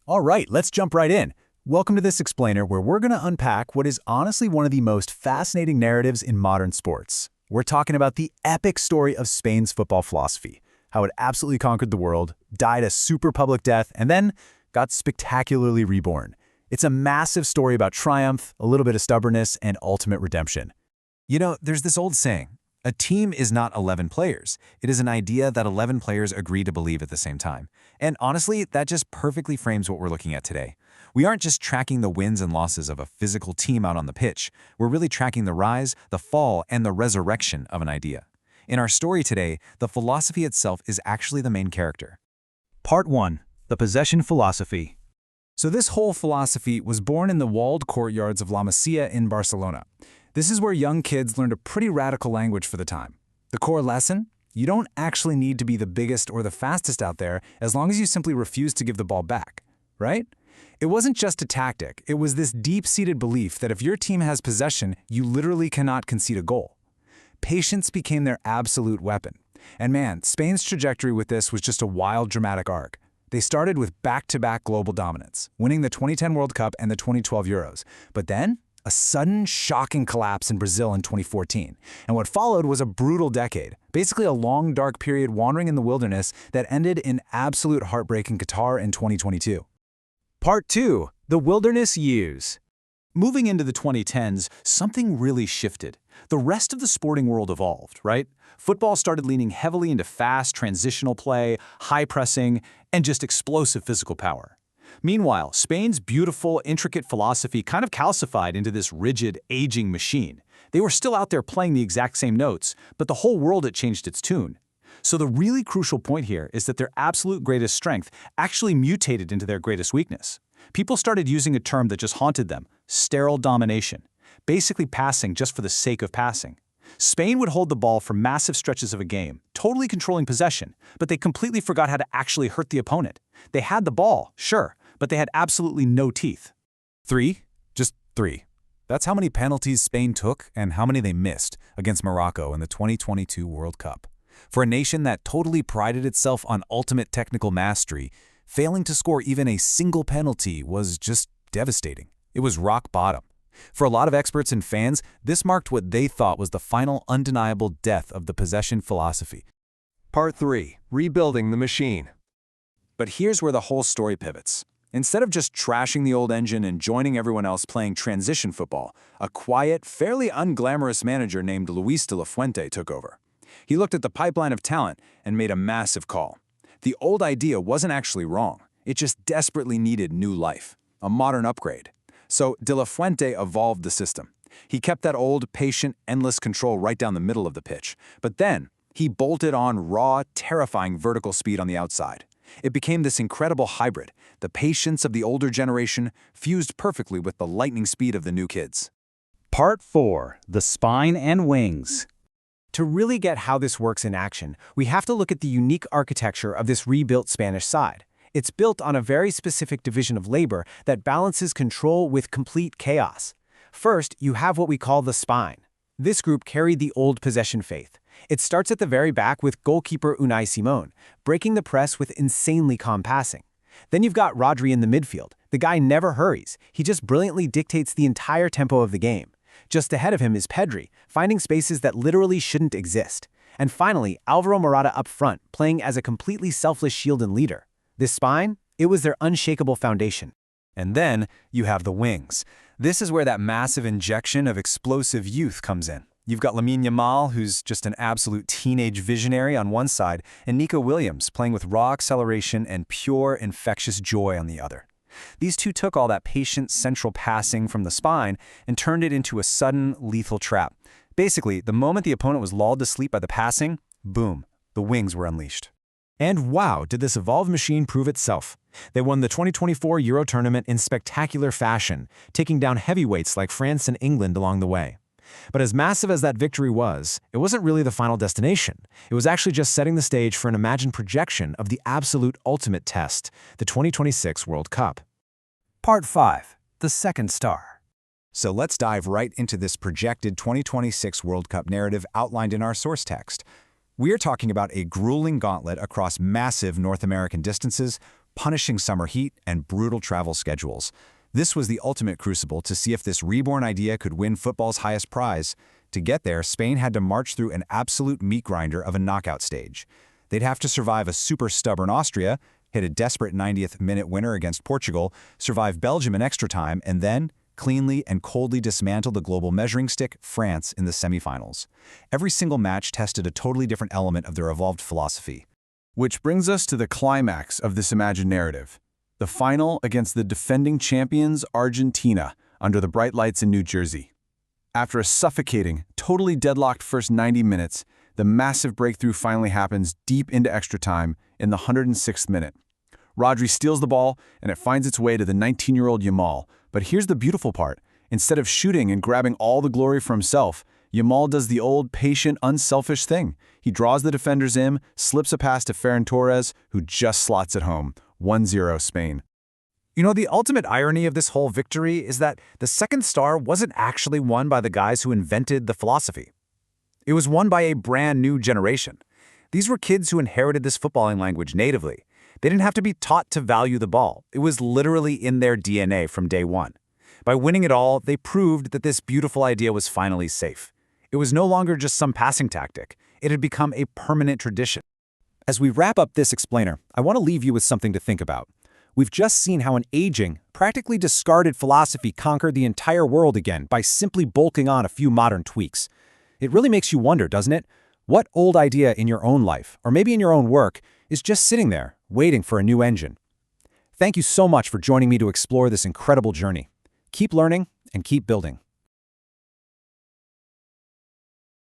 All right, let's jump right in. Welcome to this explainer where we're going to unpack what is honestly one of the most fascinating narratives in modern sports. We're talking about the epic story of Spain's football philosophy, how it absolutely conquered the world, died a super public death, and then got spectacularly reborn. It's a massive story about triumph, a little bit of stubbornness, and ultimate redemption. You know, there's this old saying, a team is not 11 players. It is an idea that 11 players agree to believe at the same time. And honestly, that just perfectly frames what we're looking at today. We aren't just tracking the wins and losses of a physical team out on the pitch. We're really tracking the rise, the fall, and the resurrection of an idea. In our story today, the philosophy itself is actually the main character. Part 1. The Possession Philosophy. So this whole philosophy was born in the walled courtyards of La Masia in Barcelona. This is where young kids learned a pretty radical language for the time. The core lesson? You don't actually need to be the biggest or the fastest out there as long as you simply refuse to give the ball back, right? It wasn't just a tactic, it was this deep-seated belief that if your team has possession, you literally cannot concede a goal. Patience became their absolute weapon. And man, Spain's trajectory with this was just a wild, dramatic arc. They started with back-to-back global dominance, winning the 2010 World Cup and the 2012 Euros. But then, a sudden, shocking collapse in Brazil in 2014. And what followed was a brutal decade, basically a long, dark period wandering in the wilderness that ended in absolute heartbreak in Qatar in 2022. Part 2. The Wilderness Years. Moving into the 2010s, something really shifted. The rest of the sporting world evolved, right? Football started leaning heavily into fast, transitional play, high pressing, and just explosive physical power. Meanwhile, Spain's beautiful, intricate philosophy kind of calcified into this rigid, aging machine. They were still out there playing the exact same notes, but the whole world had changed its tune. So the really crucial point here is that their absolute greatest strength actually mutated into their greatest weakness. People started using a term that just haunted them, sterile domination, basically passing just for the sake of passing. Spain would hold the ball for massive stretches of a game, totally controlling possession, but they completely forgot how to actually hurt the opponent. They had the ball, sure, but they had absolutely no teeth. 3? Just 3. That's how many penalties Spain took and how many they missed against Morocco in the 2022 World Cup. For a nation that totally prided itself on ultimate technical mastery, failing to score even a single penalty was just devastating. It was rock bottom. For a lot of experts and fans, this marked what they thought was the final undeniable death of the possession philosophy. Part 3. Rebuilding the machine. But here's where the whole story pivots. Instead of just trashing the old engine and joining everyone else playing transition football, a quiet, fairly unglamorous manager named Luis de la Fuente took over. He looked at the pipeline of talent and made a massive call. The old idea wasn't actually wrong. It just desperately needed new life, a modern upgrade. So de la Fuente evolved the system. He kept that old, patient, endless control right down the middle of the pitch. But then, he bolted on raw, terrifying vertical speed on the outside. It became this incredible hybrid, the patience of the older generation fused perfectly with the lightning speed of the new kids. Part 4. The Spine and Wings. To really get how this works in action, we have to look at the unique architecture of this rebuilt Spanish side. It's built on a very specific division of labor that balances control with complete chaos. First, you have what we call the spine. This group carried the old possession faith. It starts at the very back with goalkeeper Unai Simon, breaking the press with insanely calm passing. Then you've got Rodri in the midfield. The guy never hurries. He just brilliantly dictates the entire tempo of the game. Just ahead of him is Pedri, finding spaces that literally shouldn't exist. And finally, Alvaro Morata up front, playing as a completely selfless shield and leader. This spine, it was their unshakable foundation. And then you have the wings. This is where that massive injection of explosive youth comes in. You've got Lamine Yamal, who's just an absolute teenage visionary on one side, and Nico playing with raw acceleration and pure, infectious joy on the other. These two took all that patient central passing from the spine and turned it into a sudden, lethal trap. Basically, the moment the opponent was lulled to sleep by the passing, boom, the wings were unleashed. And wow, did this evolved machine prove itself. They won the 2024 Euro tournament in spectacular fashion, taking down heavyweights like France and England along the way. But as massive as that victory was, it wasn't really the final destination. It was actually just setting the stage for an imagined projection of the absolute ultimate test, the 2026 World Cup. Part 5. The Second Star. So let's dive right into this projected 2026 World Cup narrative outlined in our source text. We're talking about a grueling gauntlet across massive North American distances, punishing summer heat, and brutal travel schedules. This was the ultimate crucible to see if this reborn idea could win football's highest prize. To get there, Spain had to march through an absolute meat grinder of a knockout stage. They'd have to survive a super stubborn Austria, hit a desperate 90th-minute winner against Portugal, survive Belgium in extra time, and then cleanly and coldly dismantle the global measuring stick, France, in the semifinals. Every single match tested a totally different element of their evolved philosophy. Which brings us to the climax of this imagined narrative. The final against the defending champions Argentina under the bright lights in New Jersey. After a suffocating, totally deadlocked first 90 minutes, the massive breakthrough finally happens deep into extra time in the 106th minute. Rodri steals the ball, and it finds its way to the 19-year-old Yamal. But here's the beautiful part. Instead of shooting and grabbing all the glory for himself, Yamal does the old, patient, unselfish thing. He draws the defenders in, slips a pass to Ferran Torres, who just slots it home. 1-0 Spain. You know, the ultimate irony of this whole victory is that the second star wasn't actually won by the guys who invented the philosophy. It was won by a brand new generation. These were kids who inherited this footballing language natively. They didn't have to be taught to value the ball. It was literally in their DNA from day one. By winning it all, they proved that this beautiful idea was finally safe. It was no longer just some passing tactic. It had become a permanent tradition. As we wrap up this explainer, I want to leave you with something to think about. We've just seen how an aging, practically discarded philosophy conquered the entire world again by simply bolting on a few modern tweaks. It really makes you wonder, doesn't it? What old idea in your own life, or maybe in your own work, is just sitting there, waiting for a new engine? Thank you so much for joining me to explore this incredible journey. Keep learning and keep building.